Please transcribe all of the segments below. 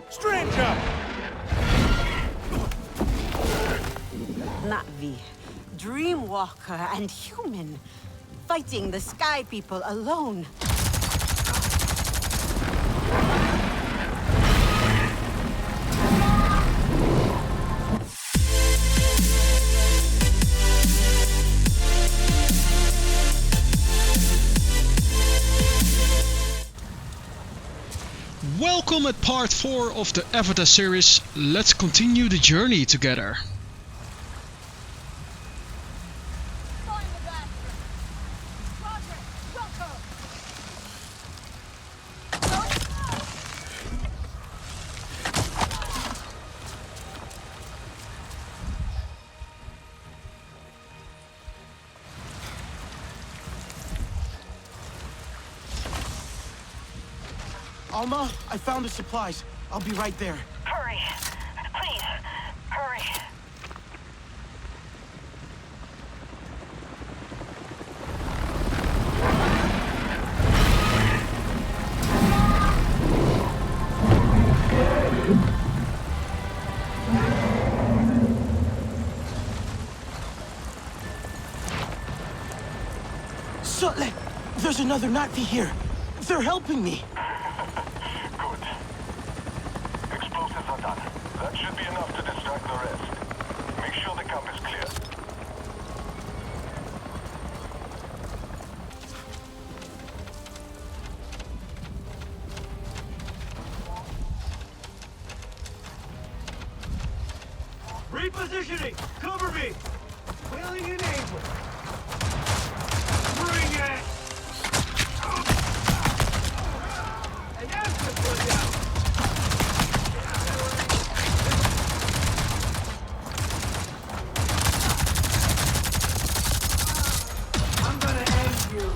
Stranger! Navi, Dreamwalker and human, fighting the Sky People alone. Welcome at part 4 of the Avatar series. Let's continue the journey together. Alma, I found the supplies. I'll be right there. Hurry. Please, hurry. Sutley! There's another Navi here. They're helping me. Good. Explosives are done. That should be enough to distract the rest. Make sure the camp is clear. Repositioning! Cover me! Wailing enabled! Bring it! And that's the put down! I'm gonna end you!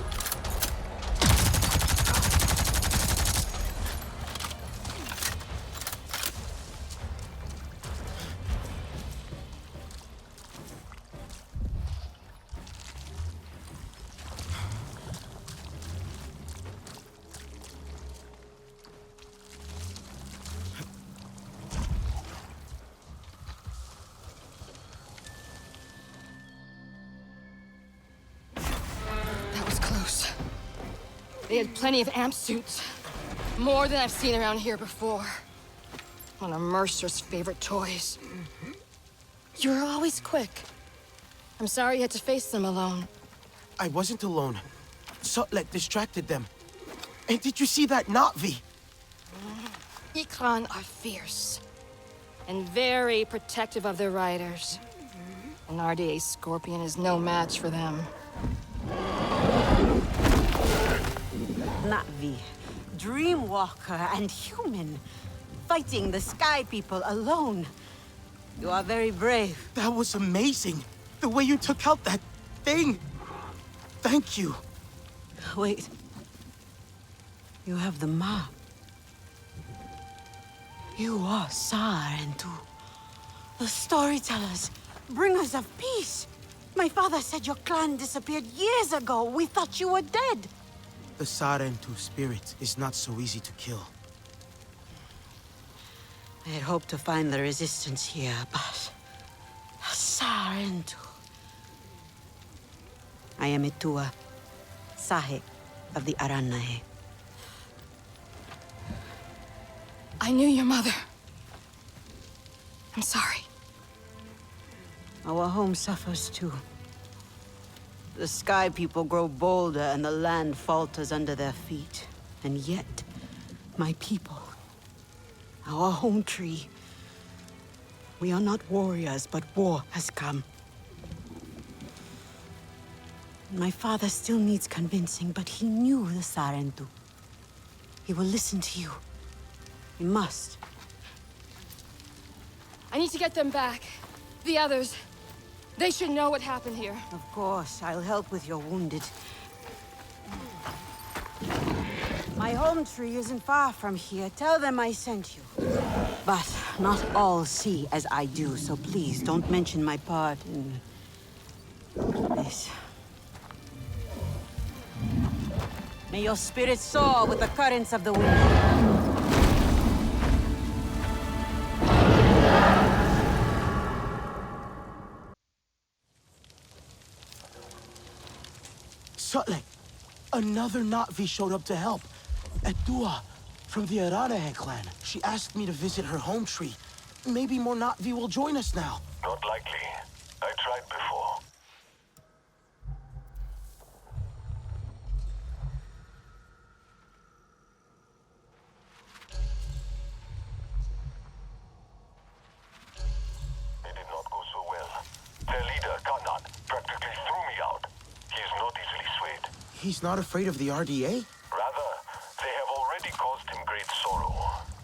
That was close. They had plenty of amp suits. More than I've seen around here before. One of Mercer's favorite toys. You were always quick. I'm sorry you had to face them alone. I wasn't alone. Sutley distracted them. And did you see that Navi? Ikran are fierce. And very protective of their riders. An RDA Scorpion is no match for them. Navi, Dreamwalker and human, fighting the Sky People alone. You are very brave. That was amazing. The way you took out that thing. Thank you. Wait. You have the map. You are Sarentu. The storytellers, bringers of peace. My father said your clan disappeared years ago. We thought you were dead. The Sarentu spirit is not so easy to kill. I had hoped to find the resistance here, but... Sarentu. I am Itua, Sahe of the Aranahe. I knew your mother. I'm sorry. Our home suffers too. The Sky People grow bolder and the land falters under their feet. And yet, my people, our Hometree, we are not warriors, but war has come. My father still needs convincing, but he knew the Sarentu. He will listen to you. He must. I need to get them back. The others. They should know what happened here. Of course, I'll help with your wounded. My Hometree isn't far from here. Tell them I sent you. But not all see as I do, so please don't mention my part in this. May your spirit soar with the currents of the wind. Sutlek, another Na'vi showed up to help. Etua, from the Aranahe clan. She asked me to visit her home tree. Maybe more Na'vi will join us now. Not likely. I tried before. It did not go so well. Their leader, Kanan, practically threw me out. He is not easily swayed. He's not afraid of the RDA? Rather, they have already caused him great sorrow.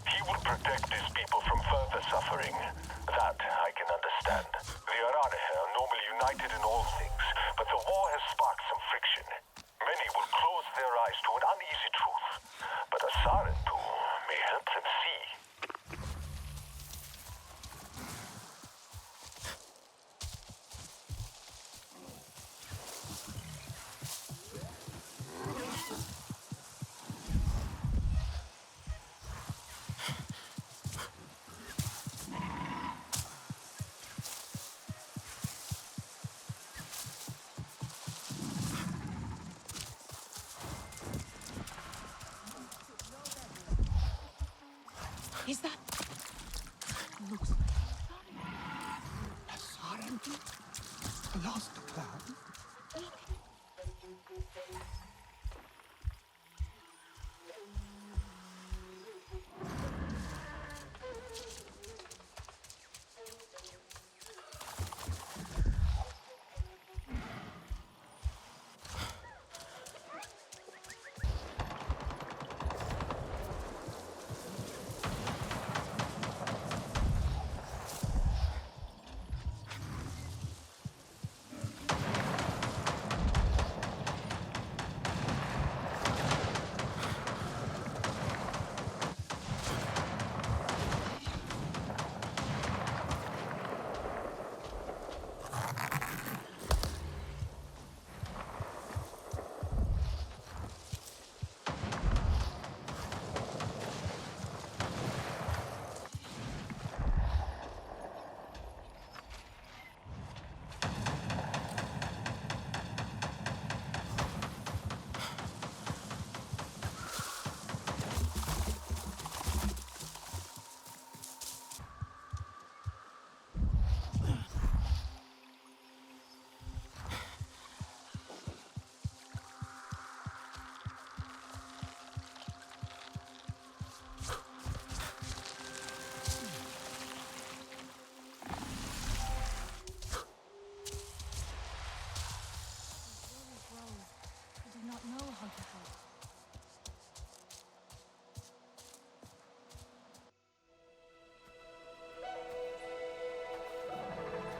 He will protect his people from further suffering. That I can understand. The Aranahe are normally united in all things, but the war has sparked some friction. Many will close their eyes to an uneasy truth, but a Sarentu may help them see. Is that... looks like a Sarentu? A lost cloud?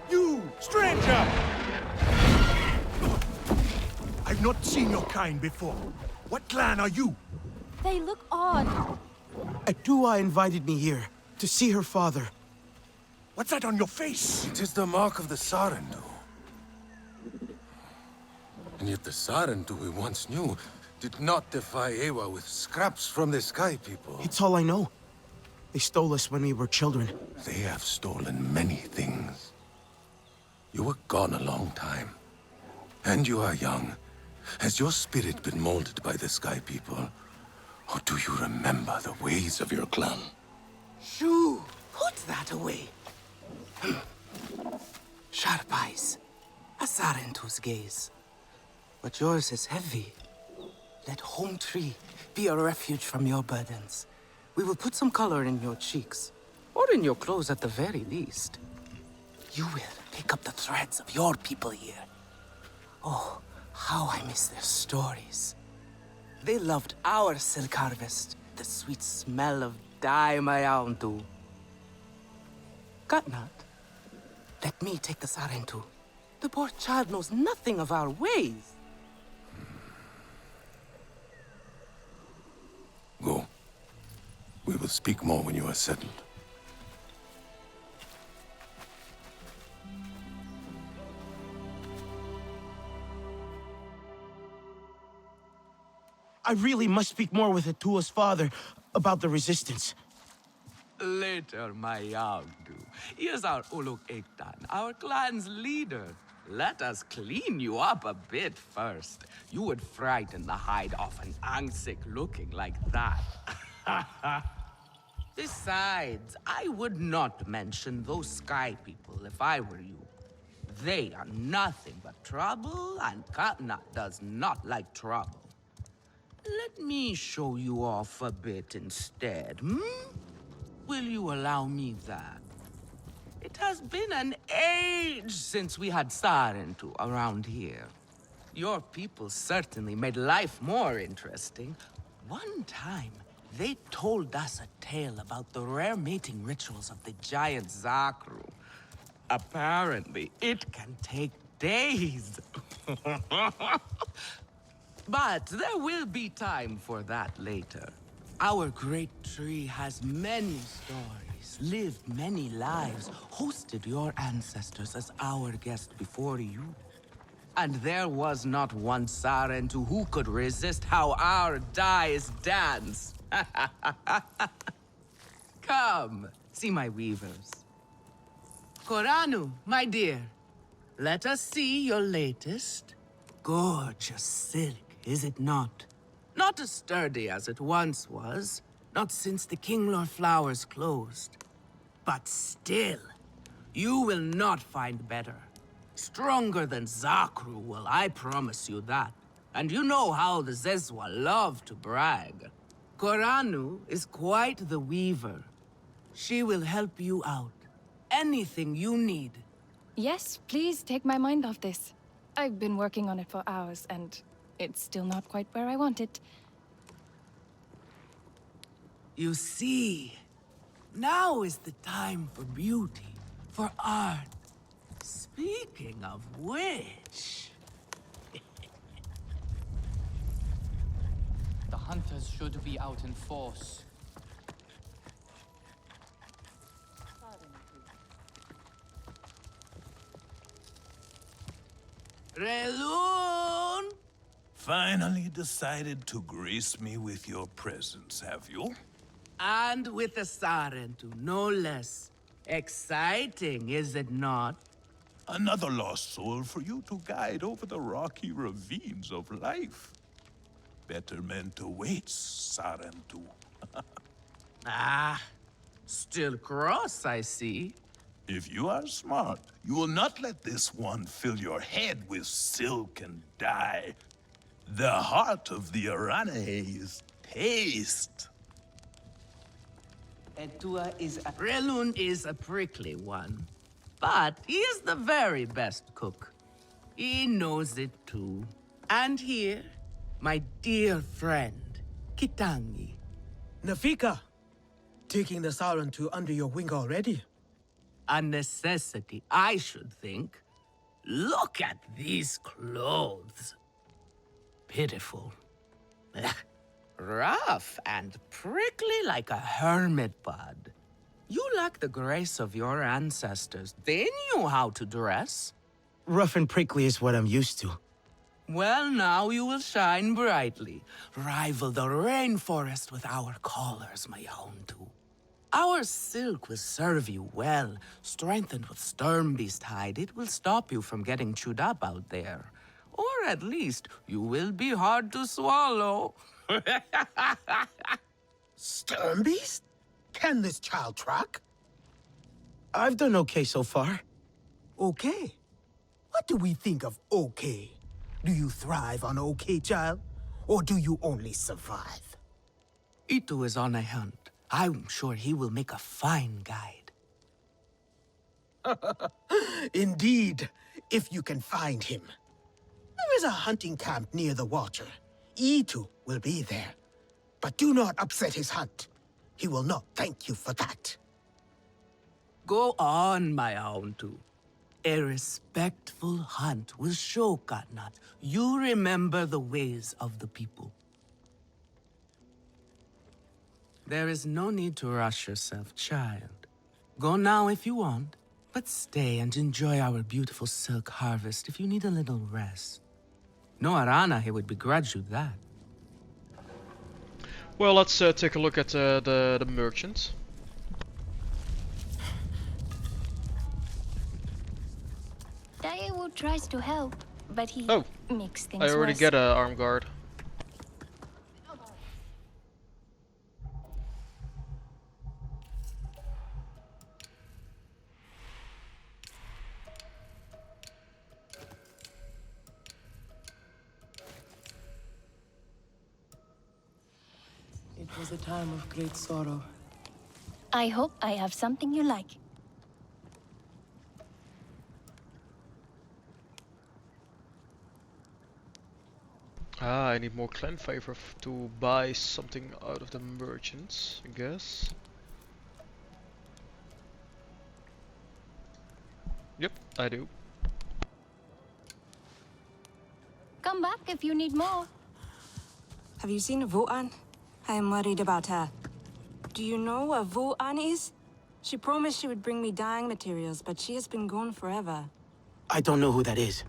You, stranger! I've not seen your kind before. What clan are you? They look odd. Etua invited me here to see her father. What's that on your face? It is the mark of the Sarentu. And yet the Sarentu we once knew did not defy Ewa with scraps from the Sky People. It's all I know. They stole us when we were children. They have stolen many things. You were gone a long time. And you are young. Has your spirit been molded by the Sky People? Or do you remember the ways of your clan? Shoo! Put that away. Sharp eyes. A Sarentu's gaze. But yours is heavy. Let Hometree be a refuge from your burdens. We will put some color in your cheeks. Or in your clothes at the very least. You will pick up the threads of your people here. Oh, how I miss their stories. They loved our silk harvest, the sweet smell of dye mayauntu. Katnat, let me take the Sarentu. The poor child knows nothing of our ways. Go. We will speak more when you are settled. I really must speak more with Etua's father about the resistance. Later, my Yagdu. He is our Uluk Ektan, our clan's leader. Let us clean you up a bit first. You would frighten the hide off an Angsik looking like that. Besides, I would not mention those sky people if I were you. They are nothing but trouble, and Katnat does not like trouble. Let me show you off a bit instead, Will you allow me that? It has been an age since we had Sarentu around here. Your people certainly made life more interesting. One time, they told us a tale about the rare mating rituals of the giant Zakru. Apparently, it can take days. But there will be time for that later. Our great tree has many stories, lived many lives, hosted your ancestors as our guest before you. And there was not one Sarentu who could resist how our dyes dance. Come, see my weavers. Koranu, my dear, let us see your latest. Gorgeous silk, is it not? Not as sturdy as it once was, not since the Kinglor flowers closed. But still, you will not find better. Stronger than Zakru will, I promise you that. And you know how the Zezwa love to brag. Koranu is quite the weaver. She will help you out. Anything you need. Yes, please take my mind off this. I've been working on it for hours, and it's still not quite where I want it. You see, now is the time for beauty, for art. Speaking of which... The hunters should be out in force. Relun! Finally decided to grace me with your presence, have you? And with a Sarentu, no less. Exciting, is it not? Another lost soul for you to guide over the rocky ravines of life. Betterment awaits, Sarentu. Still cross, I see. If you are smart, you will not let this one fill your head with silk and dye. The heart of the Arane is taste. Relun is a prickly one, but he is the very best cook. He knows it too. And here, my dear friend, Kitangi. Nafika, taking the Sarentu under your wing already? A necessity, I should think. Look at these clothes. Pitiful. Rough and prickly like a hermit bud. You lack the grace of your ancestors. They knew how to dress. Rough and prickly is what I'm used to. Well, now you will shine brightly. Rival the rainforest with our collars, my Hometree. Our silk will serve you well. Strengthened with Sturmbeast hide, it will stop you from getting chewed up out there. Or at least, you will be hard to swallow. Sturmbeast? Can this child track? I've done okay so far. Okay? What do we think of okay? Do you thrive on okay, child? Or do you only survive? Itu is on a hunt. I'm sure he will make a fine guide. Indeed, if you can find him. There is a hunting camp near the Watcher. Itu will be there. But do not upset his hunt. He will not thank you for that. Go on, my Hometree. A respectful hunt will show Katnat you remember the ways of the people. There is no need to rush yourself, child. Go now if you want, but stay and enjoy our beautiful silk harvest if you need a little rest. No Arana here would begrudge you that. Well, let's take a look at the merchant. Daewoo tries to help, but he Oh, makes things I already worse. get an arm guard. It was a time of great sorrow. I hope I have something you like. Ah, I need more clan favor to buy something out of the merchants, I guess. Yep, I do. Come back if you need more. Have you seen Vuan? I am worried about her. Do you know where Vuan is? She promised she would bring me dyeing materials, but she has been gone forever. I don't know who that is.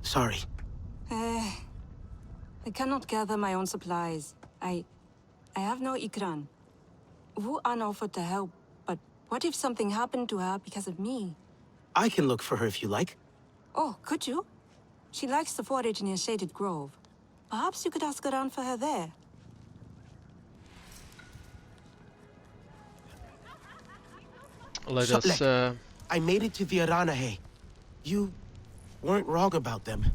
Sorry. I cannot gather my own supplies. I have no ikran. Vuan offered to help, but what if something happened to her because of me? I can look for her if you like. Oh, could you? She likes to forage near Shaded Grove. Perhaps you could ask around for her there. Let us. I made it to the Aranahe. You weren't wrong about them.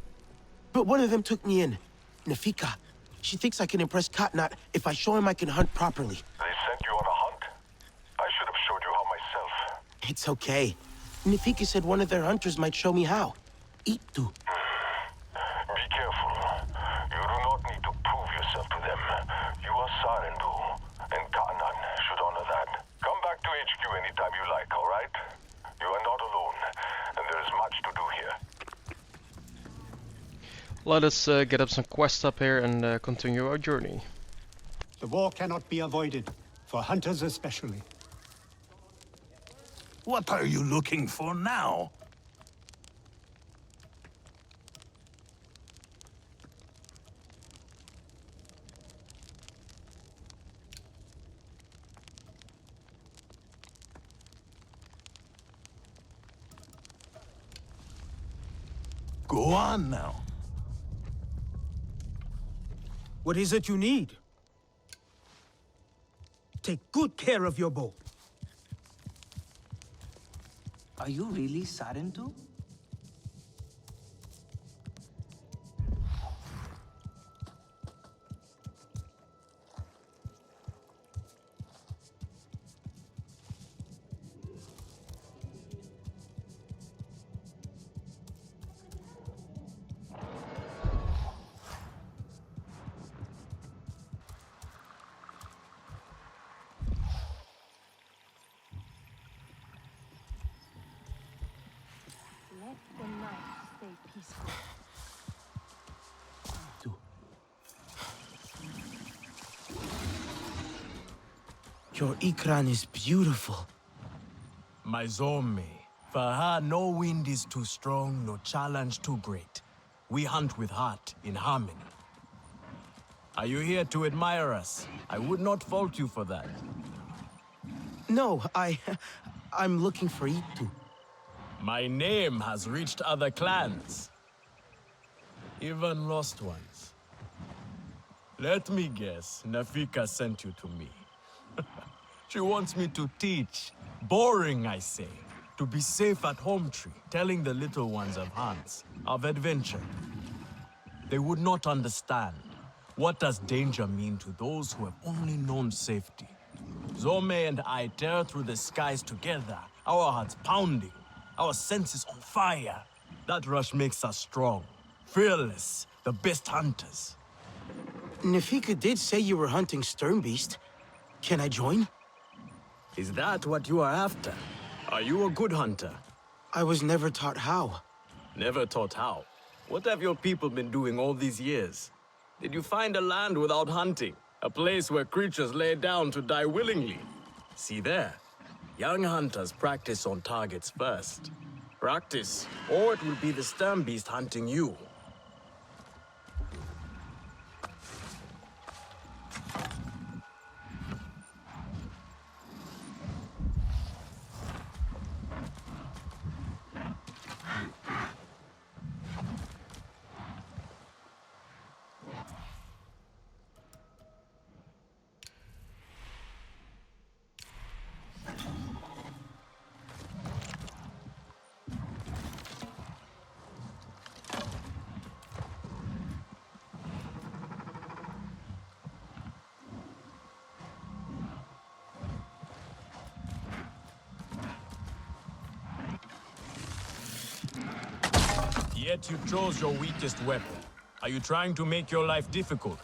But one of them took me in. Nafika. She thinks I can impress Katnat if I show him I can hunt properly. They sent you on a hunt? I should have showed you how myself. It's okay. Nafika said one of their hunters might show me how. Itu. Be careful. You do not need to prove yourself to them. You are Sarendu, and Katnat should honor that. Come back to HQ anytime you like, alright? You are not alone, and there is much to do here. Let us get up some quests up here and continue our journey. The war cannot be avoided, for hunters especially. What are you looking for now? Go on now. What is it you need? Take good care of your bow. Are you really Sarentu? Let the night stay peaceful. Your ikran is beautiful. My Zome, for her no wind is too strong, no challenge too great. We hunt with heart, in harmony. Are you here to admire us? I would not fault you for that. No, I'm looking for Itu. My name has reached other clans. Even lost ones. Let me guess, Nafika sent you to me. She wants me to teach. Boring, I say. To be safe at Hometree, telling the little ones of hunts, of adventure. They would not understand. What does danger mean to those who have only known safety? Zome and I tear through the skies together, our hearts pounding, our senses on fire. That rush makes us strong, fearless, the best hunters. Nafika did say you were hunting Sternbeast. Can I join? Is that what you are after? Are you a good hunter? I was never taught how. Never taught how? What have your people been doing all these years? Did you find a land without hunting? A place where creatures lay down to die willingly? See there. Young hunters practice on targets first. Practice, or it will be the Sternbeast hunting you. Yet you chose your weakest weapon. Are you trying to make your life difficult?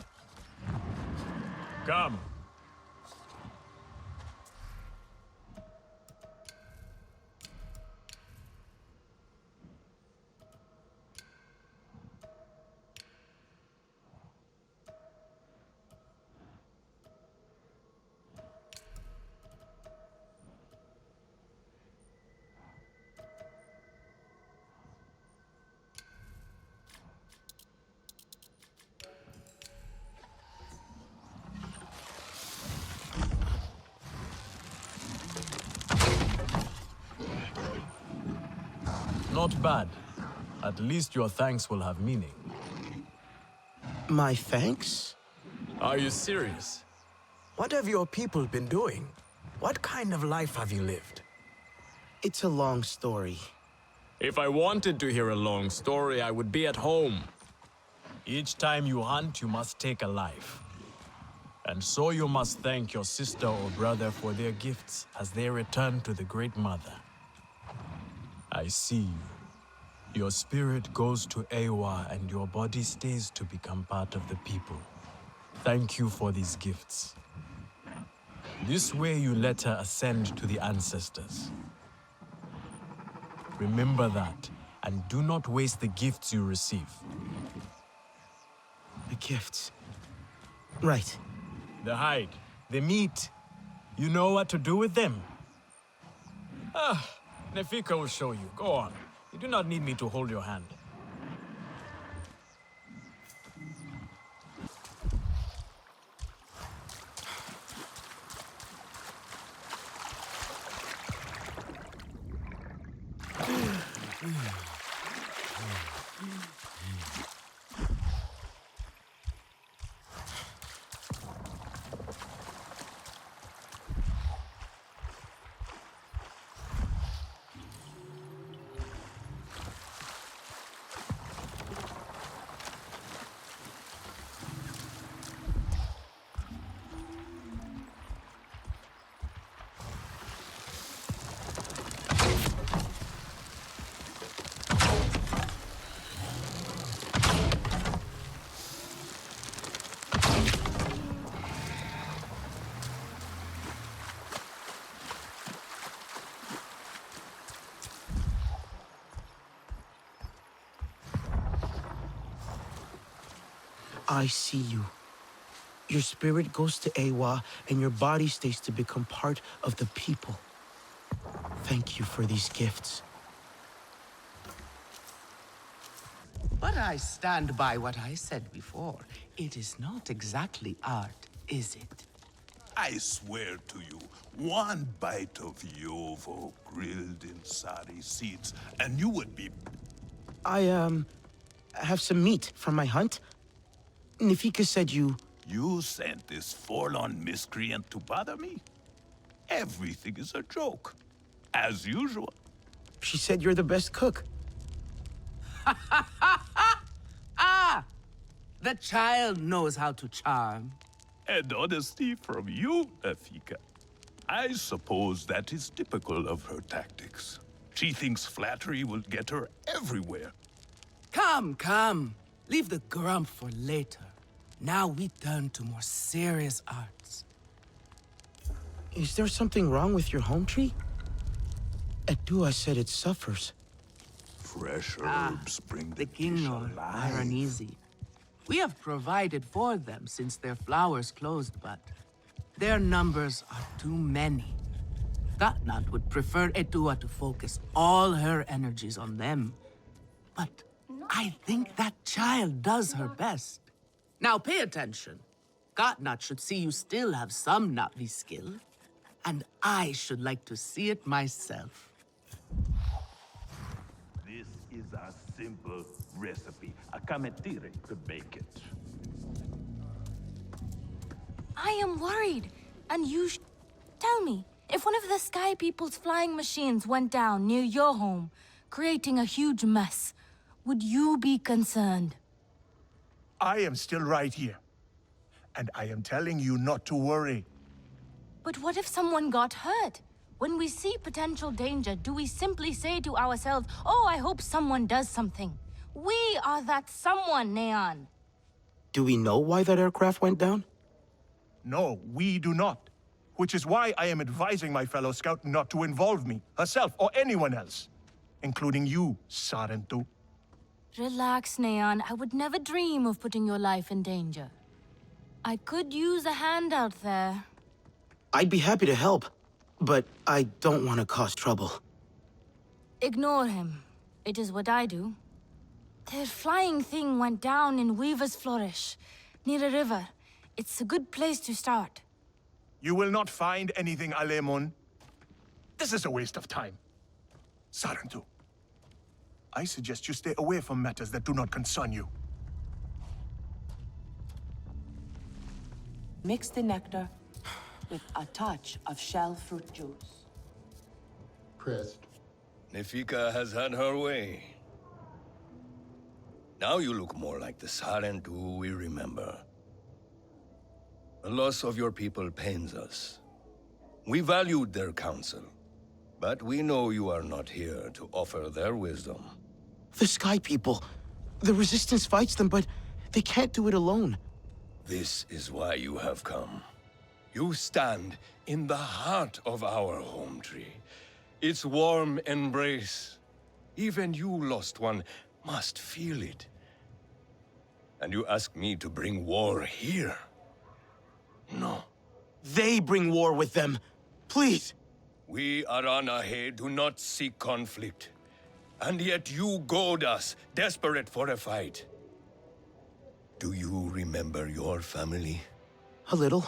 Come. Not bad. At least your thanks will have meaning. My thanks? Are you serious? What have your people been doing? What kind of life have you lived? It's a long story. If I wanted to hear a long story, I would be at home. Each time you hunt, you must take a life. And so you must thank your sister or brother for their gifts as they return to the Great Mother. I see you. Your spirit goes to Ewa and your body stays to become part of the people. Thank you for these gifts. This way you let her ascend to the ancestors. Remember that, and do not waste the gifts you receive. The gifts. Right. The hide, the meat. You know what to do with them? Nefika will show you. Go on. You do not need me to hold your hand. I see you. Your spirit goes to Ewa, and your body stays to become part of the people. Thank you for these gifts. But I stand by what I said before. It is not exactly art, is it? I swear to you, one bite of yovo grilled in sari seeds, and you would be... I have some meat from my hunt. Nefika said you... You sent this forlorn miscreant to bother me? Everything is a joke. As usual. She said you're the best cook. Ah! The child knows how to charm. And honesty from you, Nefika. I suppose that is typical of her tactics. She thinks flattery will get her everywhere. Come, come. Leave the grump for later. Now we turn to more serious arts. Is there something wrong with your home tree? Edua said it suffers. Fresh herbs bring the king are uneasy. We have provided for them since their flowers closed, but their numbers are too many. Gatnat would prefer Edua to focus all her energies on them. But I think that child does her best. Now pay attention. Gatnat should see you still have some Na'vi skill, and I should like to see it myself. This is a simple recipe. A kametire could make it. I am worried, and tell me, if one of the Sky People's flying machines went down near your home, creating a huge mess, would you be concerned? I am still right here. And I am telling you not to worry. But what if someone got hurt? When we see potential danger, do we simply say to ourselves, oh, I hope someone does something? We are that someone, Neon. Do we know why that aircraft went down? No, we do not. Which is why I am advising my fellow scout not to involve me, herself, or anyone else. Including you, Sarentu. Relax, Neon. I would never dream of putting your life in danger. I could use a hand out there. I'd be happy to help, but I don't want to cause trouble. Ignore him. It is what I do. Their flying thing went down in Weaver's Flourish, near a river. It's a good place to start. You will not find anything, Alemun. This is a waste of time. Sarentu, I suggest you stay away from matters that do not concern you. Mix the nectar with a touch of shell fruit juice. Pressed. Nefika has had her way. Now you look more like the Sarentu we remember. The loss of your people pains us. We valued their counsel, but we know you are not here to offer their wisdom. The Sky People. The Resistance fights them, but they can't do it alone. This is why you have come. You stand in the heart of our Hometree. Its warm embrace. Even you, lost one, must feel it. And you ask me to bring war here? No. They bring war with them. Please. We Aranahe do not seek conflict. And yet you goad us, desperate for a fight. Do you remember your family? A little.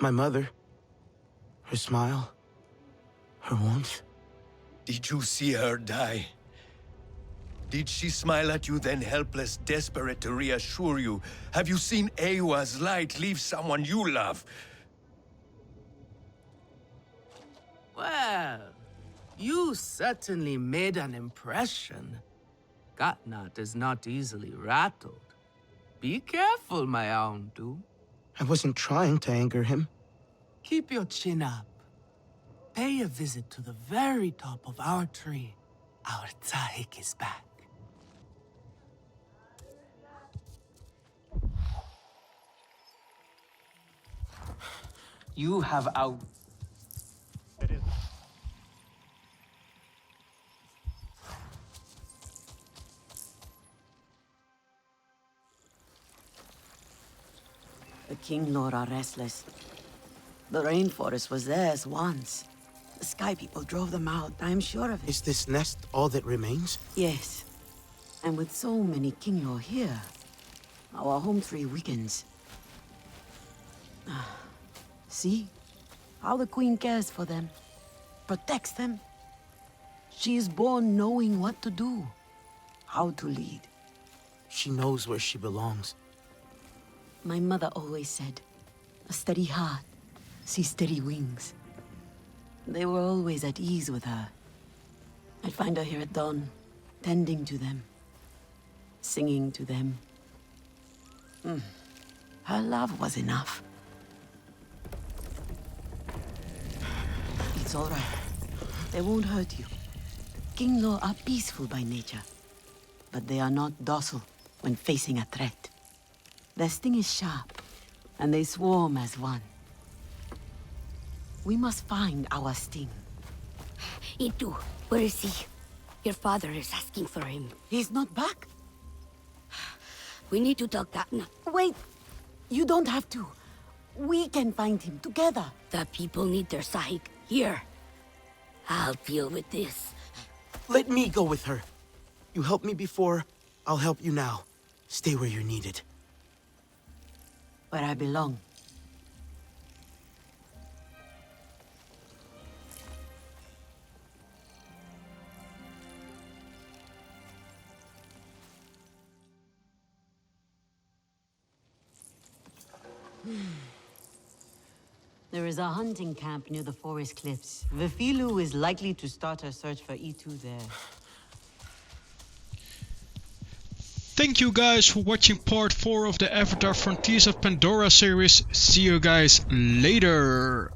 My mother. Her smile. Her warmth. Did you see her die? Did she smile at you then, helpless, desperate to reassure you? Have you seen Ewa's light leave someone you love? Well, you certainly made an impression. Katnat is not easily rattled. Be careful, my Aundu. I wasn't trying to anger him. Keep your chin up. Pay a visit to the very top of our tree. Our Tsahik is back. You have out... The King Lord are restless. The rainforest was theirs once. The Sky People drove them out, I'm sure of it. Is this nest all that remains? Yes. And with so many King Lord here, our Hometree weakens. See? How the Queen cares for them. Protects them. She is born knowing what to do. How to lead. She knows where she belongs. My mother always said, a steady heart sees steady wings. They were always at ease with her. I'd find her here at dawn, tending to them, singing to them. Her love was enough. It's all right. They won't hurt you. King Law are peaceful by nature, but they are not docile when facing a threat. Their sting is sharp, and they swarm as one. We must find our sting. Itu, where is he? Your father is asking for him. He's not back? We need to tell Katna. Wait! You don't have to. We can find him together. The people need their Sahik here. I'll deal with this. Let me go with her. You helped me before, I'll help you now. Stay where you're needed. Where I belong. There is a hunting camp near the forest cliffs. Vifilu is likely to start her search for E2 there. Thank you guys for watching part 4 of the Avatar Frontiers of Pandora series. See you guys later.